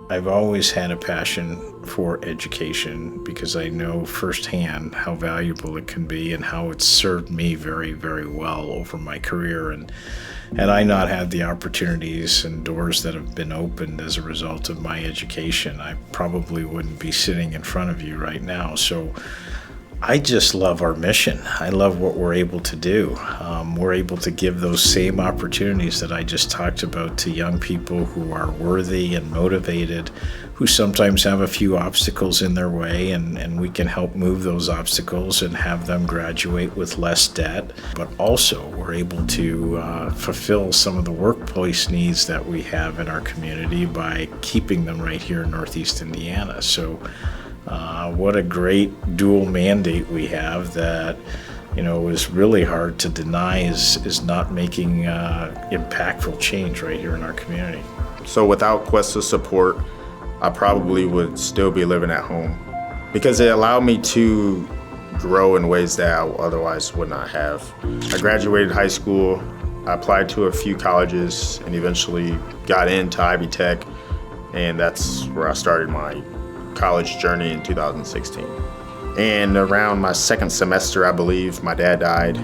I've always had a passion for education because I know firsthand how valuable it can be and how it's served me very, very well over my career. And had I not had the opportunities and doors that have been opened as a result of my education, I probably wouldn't be sitting in front of you right now. So I just love our mission. I love what we're able to do. We're able to give those same opportunities that I just talked about to young people who are worthy and motivated, who sometimes have a few obstacles in their way, and we can help move those obstacles and have them graduate with less debt. But also, we're able to fulfill some of the workplace needs that we have in our community by keeping them right here in Northeast Indiana. So what a great dual mandate we have that, is really hard to deny is not making impactful change right here in our community. So without Questa's support, I probably would still be living at home because it allowed me to grow in ways that I otherwise would not have. I graduated high school, I applied to a few colleges, and eventually got into Ivy Tech, and that's where I started my college journey in 2016. And around my second semester, I believe, my dad died,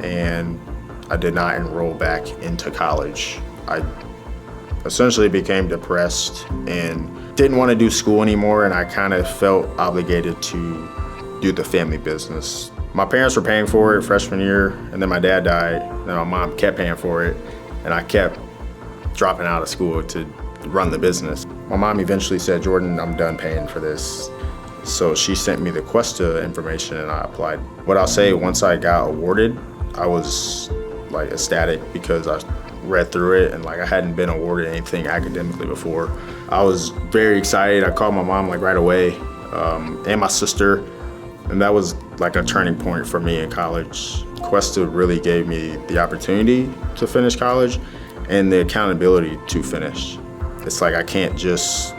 and I did not enroll back into college. I essentially became depressed and didn't want to do school anymore, and I kind of felt obligated to do the family business. My parents were paying for it freshman year, and then my dad died, and my mom kept paying for it, and I kept dropping out of school to run the business. My mom eventually said, "Jordan, I'm done paying for this." So she sent me the Questa information and I applied. What I'll say, once I got awarded, I was like ecstatic because I read through it and I hadn't been awarded anything academically before. I was very excited. I called my mom right away and my sister, and that was like a turning point for me in college. Questa really gave me the opportunity to finish college and the accountability to finish. It's like I can't just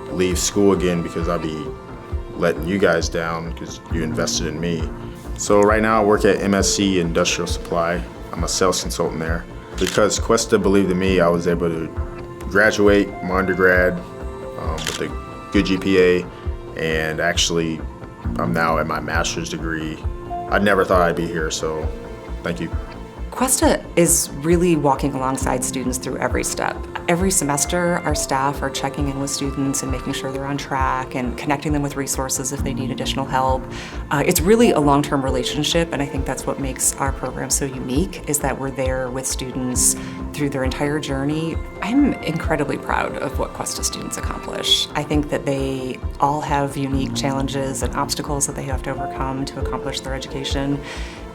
leave school again because I'll be letting you guys down because you invested in me. So right now I work at MSC Industrial Supply. I'm a sales consultant there. Because Questa believed in me, I was able to graduate my undergrad with a good GPA, and actually I'm now at my master's degree. I never thought I'd be here, so thank you. Questa is really walking alongside students through every step. Every semester, our staff are checking in with students and making sure they're on track and connecting them with resources if they need additional help. It's really a long-term relationship, and I think that's what makes our program so unique, is that we're there with students through their entire journey. I'm incredibly proud of what Questa students accomplish. I think that they all have unique challenges and obstacles that they have to overcome to accomplish their education.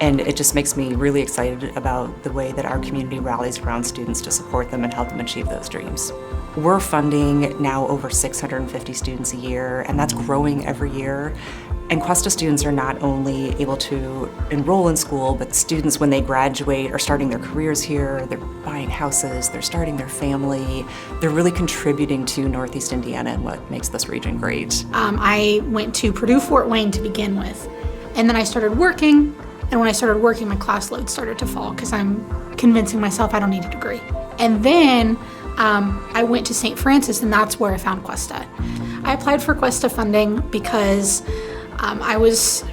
And it just makes me really excited about the way that our community rallies around students to support them and help them achieve those dreams. We're funding now over 650 students a year, and that's growing every year. And Questa students are not only able to enroll in school, but students, when they graduate, are starting their careers here, they're buying houses, they're starting their family. They're really contributing to Northeast Indiana and what makes this region great. I went to Purdue Fort Wayne to begin with, and then I started working. And when I started working, my class load started to fall because I'm convincing myself I don't need a degree. And then I went to St. Francis, and that's where I found Questa. I applied for Questa funding because I was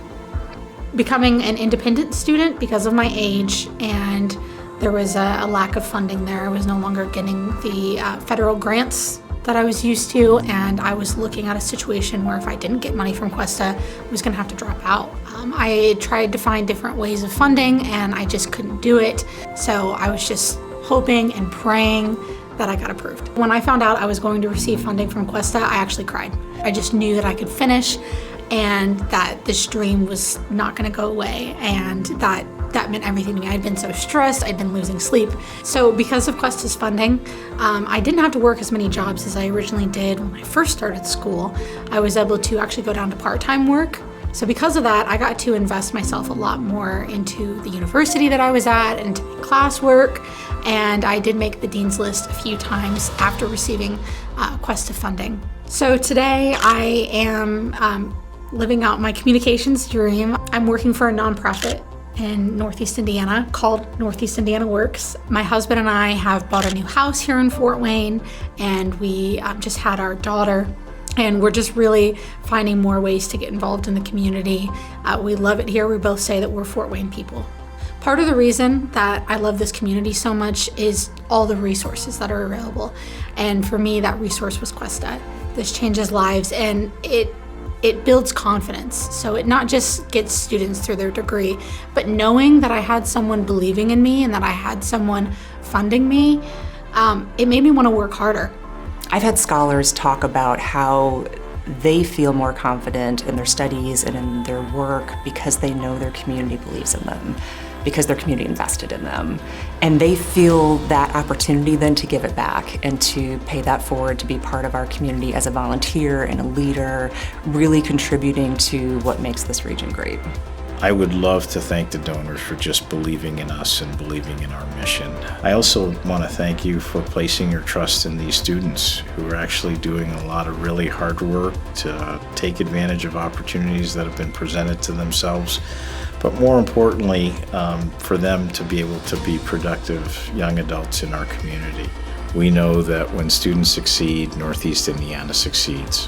becoming an independent student because of my age, and there was a lack of funding there. I was no longer getting the federal grants that I was used to, and I was looking at a situation where if I didn't get money from Questa, I was gonna have to drop out. I tried to find different ways of funding, and I just couldn't do it. So I was just hoping and praying that I got approved. When I found out I was going to receive funding from Questa, I actually cried. I just knew that I could finish and that this dream was not gonna go away, and that meant everything to me. I'd been so stressed, I'd been losing sleep. So because of Questa's funding, I didn't have to work as many jobs as I originally did when I first started school. I was able to actually go down to part-time work. So because of that, I got to invest myself a lot more into the university that I was at and into my classwork, and I did make the dean's list a few times after receiving Questa funding. So today I am living out my communications dream. I'm working for a nonprofit in Northeast Indiana called Northeast Indiana Works. My husband and I have bought a new house here in Fort Wayne, and we just had our daughter. And we're just really finding more ways to get involved in the community. We love it here. We both say that we're Fort Wayne people. Part of the reason that I love this community so much is all the resources that are available. And for me, that resource was Questa. This changes lives, and it builds confidence. So it not just gets students through their degree, but knowing that I had someone believing in me and that I had someone funding me, it made me want to work harder. I've had scholars talk about how they feel more confident in their studies and in their work because they know their community believes in them, because their community invested in them. And they feel that opportunity then to give it back and to pay that forward, to be part of our community as a volunteer and a leader, really contributing to what makes this region great. I would love to thank the donors for just believing in us and believing in our mission. I also want to thank you for placing your trust in these students who are actually doing a lot of really hard work to take advantage of opportunities that have been presented to themselves, but more importantly, for them to be able to be productive young adults in our community. We know that when students succeed, Northeast Indiana succeeds.